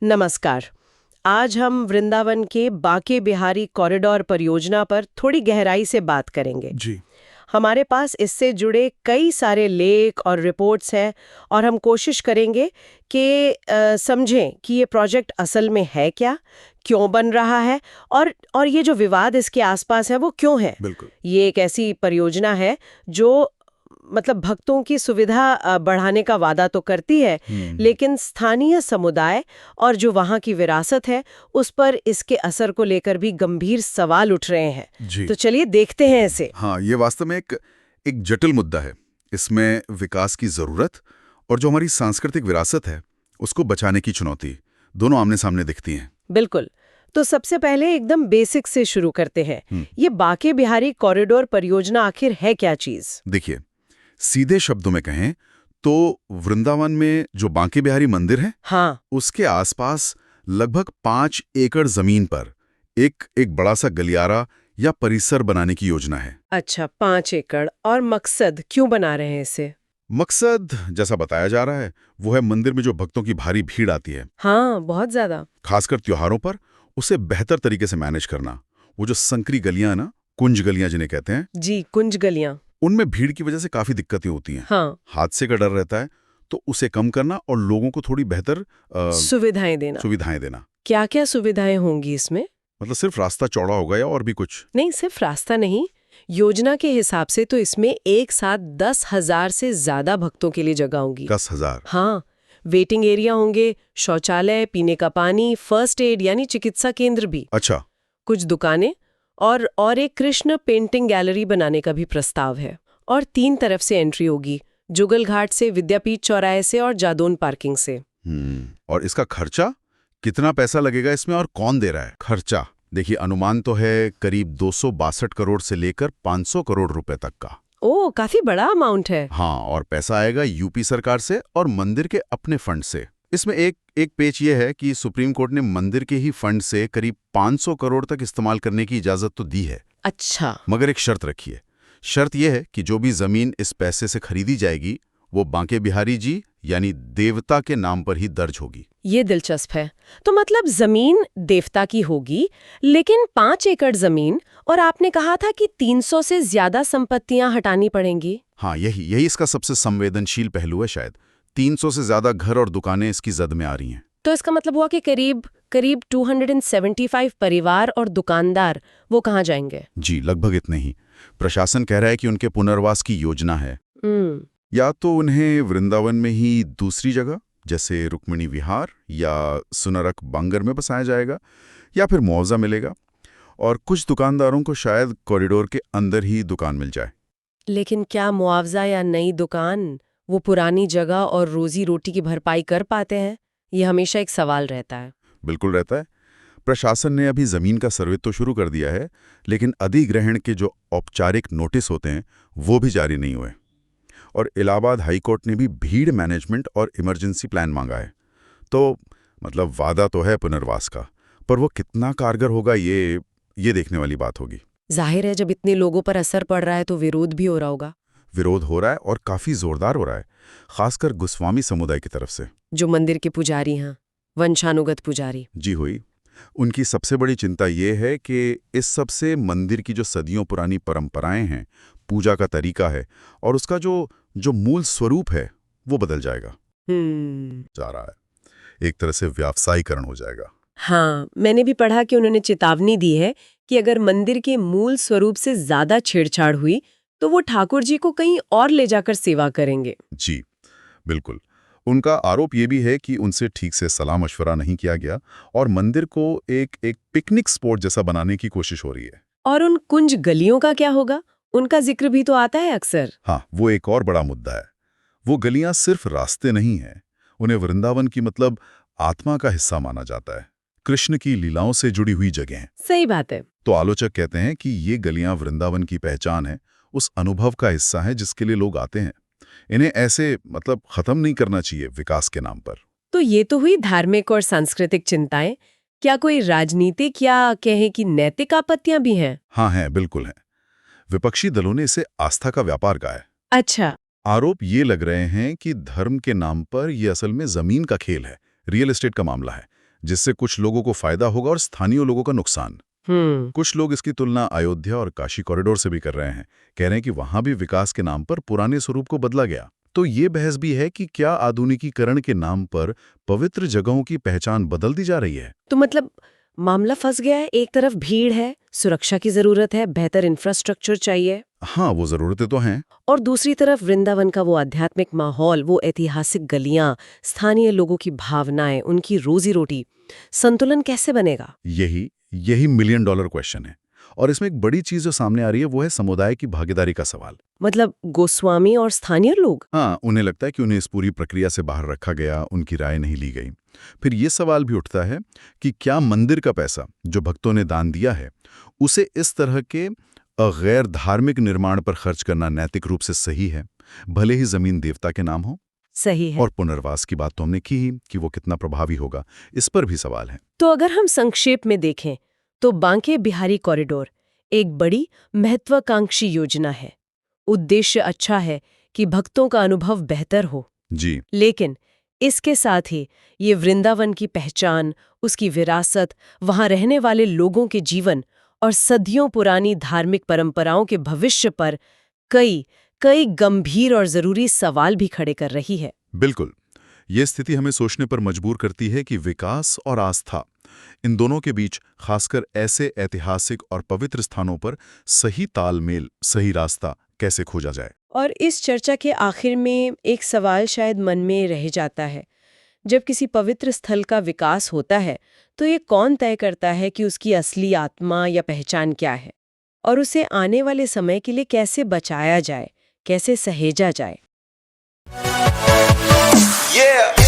नमस्कार। आज हम वृंदावन के बांके बिहारी कॉरिडोर परियोजना पर थोड़ी गहराई से बात करेंगे। जी। हमारे पास इससे जुड़े कई सारे लेख और रिपोर्ट्स हैं और हम कोशिश करेंगे कि समझें कि ये प्रोजेक्ट असल में है क्या, क्यों बन रहा है और ये जो विवाद इसके आसपास है वो क्यों है। बिल्कुल। ये एक ऐसी परियोजना है जो मतलब भक्तों की सुविधा बढ़ाने का वादा तो करती है, लेकिन स्थानीय समुदाय और जो वहाँ की विरासत है उस पर इसके असर को लेकर भी गंभीर सवाल उठ रहे हैं। जी। तो चलिए देखते हैं इसे। हाँ, ये वास्तव में एक जटिल मुद्दा है। इसमें विकास की जरूरत और जो हमारी सांस्कृतिक विरासत है उसको बचाने की चुनौती दोनों आमने सामने दिखती हैं। बिल्कुल। तो सबसे पहले एकदम बेसिक से शुरू करते हैं। ये बांके बिहारी कॉरिडोर परियोजना आखिर है क्या चीज? देखिए, सीधे शब्दों में कहें तो वृंदावन में जो बांके बिहारी मंदिर है, हाँ। उसके आसपास लगभग 5 एकड़ जमीन पर एक बड़ा सा गलियारा या परिसर बनाने की योजना है। अच्छा, 5 एकड़। और मकसद क्यों बना रहे हैं इसे? मकसद जैसा बताया जा रहा है वो है मंदिर में जो भक्तों की भारी भीड़ आती है, हाँ, बहुत ज्यादा। खासकर त्योहारों पर, उसे बेहतर तरीके से मैनेज करना। वो जो संकरी गलियां ना, कुंज गलियां जिन्हें कहते हैं, जी, कुंज गलियां। उनमें भीड़ की वजह से काफी दिक्कतें होती हैं। हाँ। हादसे का डर रहता है, तो उसे कम करना और लोगों को थोड़ी बेहतर सुविधाएं देना। क्या क्या सुविधाएं होंगी इसमें? मतलब सिर्फ रास्ता चौड़ा होगा या और भी कुछ? नहीं, सिर्फ रास्ता नहीं। योजना के हिसाब से तो इसमें एक साथ 10,000 से ज्यादा भक्तों के लिए जगह होंगी। 10,000? हाँ। वेटिंग एरिया होंगे, शौचालय, पीने का पानी, फर्स्ट एड यानी चिकित्सा केंद्र भी। अच्छा। कुछ दुकानें और एक कृष्ण पेंटिंग गैलरी बनाने का भी प्रस्ताव है। और 3 तरफ से एंट्री होगी, जुगल घाट से, विद्यापीठ चौराहे से और जादौन पार्किंग से। और इसका खर्चा? कितना पैसा लगेगा इसमें और कौन दे रहा है? खर्चा देखिए, अनुमान तो है करीब 262 करोड़ से लेकर 500 करोड़ रुपए तक का। ओह, काफी बड़ा अमाउंट है। हाँ, और पैसा आएगा यूपी सरकार से और मंदिर के अपने फंड से। इसमें एक पेच ये है कि सुप्रीम कोर्ट ने मंदिर के ही फंड से करीब 500 करोड़ तक इस्तेमाल करने की इजाजत तो दी है। अच्छा। मगर एक शर्त रखी है। शर्त यह है कि जो भी जमीन इस पैसे से खरीदी जाएगी वो बांके बिहारी जी यानी देवता के नाम पर ही दर्ज होगी। ये दिलचस्प है। तो मतलब जमीन देवता की होगी, लेकिन 5 एकड़ जमीन, और आपने कहा था कि 300 से ज्यादा संपत्तियां हटानी पड़ेंगी। हाँ, यही इसका सबसे संवेदनशील पहलू है शायद। 300 से ज्यादा घर और दुकानें इसकी जद में आ रही हैं। तो इसका मतलब हुआ कि करीब 275 परिवार और दुकानदार वो कहाँ जाएंगे? जी, लगभग इतने ही। प्रशासन कह रहा है कि उनके पुनर्वास की योजना है। या तो उन्हें वृंदावन में ही दूसरी जगह जैसे रुक्मिणी विहार या सुनरक बांगर में बसाया जाएगा, या फिर मुआवजा मिलेगा, और कुछ दुकानदारों को शायद कॉरिडोर के अंदर ही दुकान मिल जाए। लेकिन क्या मुआवजा या नई दुकान वो पुरानी जगह और रोजी रोटी की भरपाई कर पाते हैं? ये हमेशा एक सवाल रहता है। बिल्कुल रहता है। प्रशासन ने अभी जमीन का सर्वे तो शुरू कर दिया है, लेकिन अधिग्रहण के जो औपचारिक नोटिस होते हैं वो भी जारी नहीं हुए। और इलाहाबाद हाईकोर्ट ने भी भीड़ मैनेजमेंट और इमरजेंसी प्लान मांगा है। तो मतलब वादा तो है पुनर्वास का, पर वो कितना कारगर होगा ये देखने वाली बात होगी। जाहिर है, जब इतने लोगों पर असर पड़ रहा है तो विरोध भी हो रहा होगा। विरोध हो रहा है और काफी जोरदार हो रहा है, खासकर गोस्वामी समुदाय की तरफ से, जो मंदिर के पुजारी हैं, वंशानुगत पुजारी। जी हुई। उनकी सबसे बड़ी चिंता ये है कि इस सब से मंदिर की जो सदियों पुरानी परंपराएं हैं, पूजा का तरीका है और उसका जो मूल स्वरूप है वो बदल जाएगा। जा रहा है, एक तरह से व्यावसायीकरण हो जाएगा। हाँ, मैंने भी पढ़ा कि उन्होंने चेतावनी दी है कि अगर मंदिर के मूल स्वरूप से ज्यादा छेड़छाड़ हुई तो वो ठाकुर जी को कहीं और ले जाकर सेवा करेंगे। जी बिल्कुल। उनका आरोप ये भी है कि उनसे ठीक से सलाह मशवरा नहीं किया गया और मंदिर को एक पिकनिक स्पॉट जैसा बनाने की कोशिश हो रही है। और उन कुंज गलियों का क्या होगा? उनका जिक्र भी तो आता है अक्सर। हाँ, वो एक और बड़ा मुद्दा है। वो गलियां सिर्फ रास्ते नहीं हैं, उन्हें वृंदावन की मतलब आत्मा का हिस्सा माना जाता है, कृष्ण की लीलाओं से जुड़ी हुई जगह। सही बात है। तो आलोचक कहते हैं कि ये गलियां वृंदावन की पहचान है, उस अनुभव का हिस्सा है जिसके लिए लोग आते हैं। इन्हें ऐसे मतलब खत्म नहीं करना चाहिए विकास के नाम पर। तो ये तो हुई धार्मिक और सांस्कृतिक चिंताएं। क्या कोई राजनीतिक या कहें कि नैतिक आपत्तियां भी हैं? हाँ, हैं, बिल्कुल हैं। विपक्षी दलों ने इसे आस्था का व्यापार कहा है। अच्छा। आरोप ये लग रहे हैं कि धर्म के नाम पर यह असल में जमीन का खेल है, रियल एस्टेट का मामला है, जिससे कुछ लोगों को फायदा होगा और स्थानीय लोगों का नुकसान। कुछ लोग इसकी तुलना अयोध्या और काशी कॉरिडोर से भी कर रहे हैं, कह रहे हैं कि वहां भी विकास के नाम पर पुराने स्वरूप को बदला गया। तो ये बहस भी है कि क्या आधुनिकीकरण के नाम पर पवित्र जगहों की पहचान बदल दी जा रही है। तो मतलब मामला फंस गया है। एक तरफ भीड़ है, सुरक्षा की जरूरत है, बेहतर इंफ्रास्ट्रक्चर चाहिए। हाँ, वो जरूरतें तो हैं। और दूसरी तरफ वृंदावन का वो आध्यात्मिक माहौल, वो ऐतिहासिक गलियां, स्थानीय लोगों की भावनाएं, उनकी रोजी रोटी, संतुलन कैसे बनेगा? यही मिलियन डॉलर क्वेश्चन है। और इसमें एक बड़ी चीज जो सामने आ रही है वो है समुदाय की भागीदारी का सवाल। मतलब गोस्वामी और स्थानीय लोग? हाँ, उन्हें लगता है कि उन्हें इस पूरी प्रक्रिया से बाहर रखा गया, उनकी राय नहीं ली गई। फिर ये सवाल भी उठता है कि क्या मंदिर का पैसा जो भक्तों ने दान दिया है उसे इस तरह के गैर धार्मिक निर्माण पर खर्च करना नैतिक रूप से सही है, भले ही जमीन देवता के नाम हो। सही है। और पुनर्वास की बात तो हमने की ही कि वो कितना प्रभावी होगा, इस पर भी सवाल है। तो अगर हम संक्षेप में देखें तो बांके बिहारी कॉरिडोर एक बड़ी महत्वाकांक्षी योजना है। उद्देश्य अच्छा है कि भक्तों का अनुभव बेहतर हो जी, लेकिन इसके साथ ही ये वृंदावन की पहचान, उसकी विरासत, वहां रहने वाले लोगों के जीवन और सदियों पुरानी धार्मिक परंपराओं के भविष्य पर कई गंभीर और जरूरी सवाल भी खड़े कर रही है। बिल्कुल। ये स्थिति हमें सोचने पर मजबूर करती है कि विकास और आस्था, इन दोनों के बीच, खासकर ऐसे ऐतिहासिक और पवित्र स्थानों पर सही तालमेल, सही रास्ता कैसे खोजा जाए। और इस चर्चा के आखिर में एक सवाल शायद मन में रह जाता है। जब किसी पवित्र स्थल का विकास होता है तो ये कौन तय करता है कि उसकी असली आत्मा या पहचान क्या है, और उसे आने वाले समय के लिए कैसे बचाया जाए, कैसे सहेजा जाए? Yeah!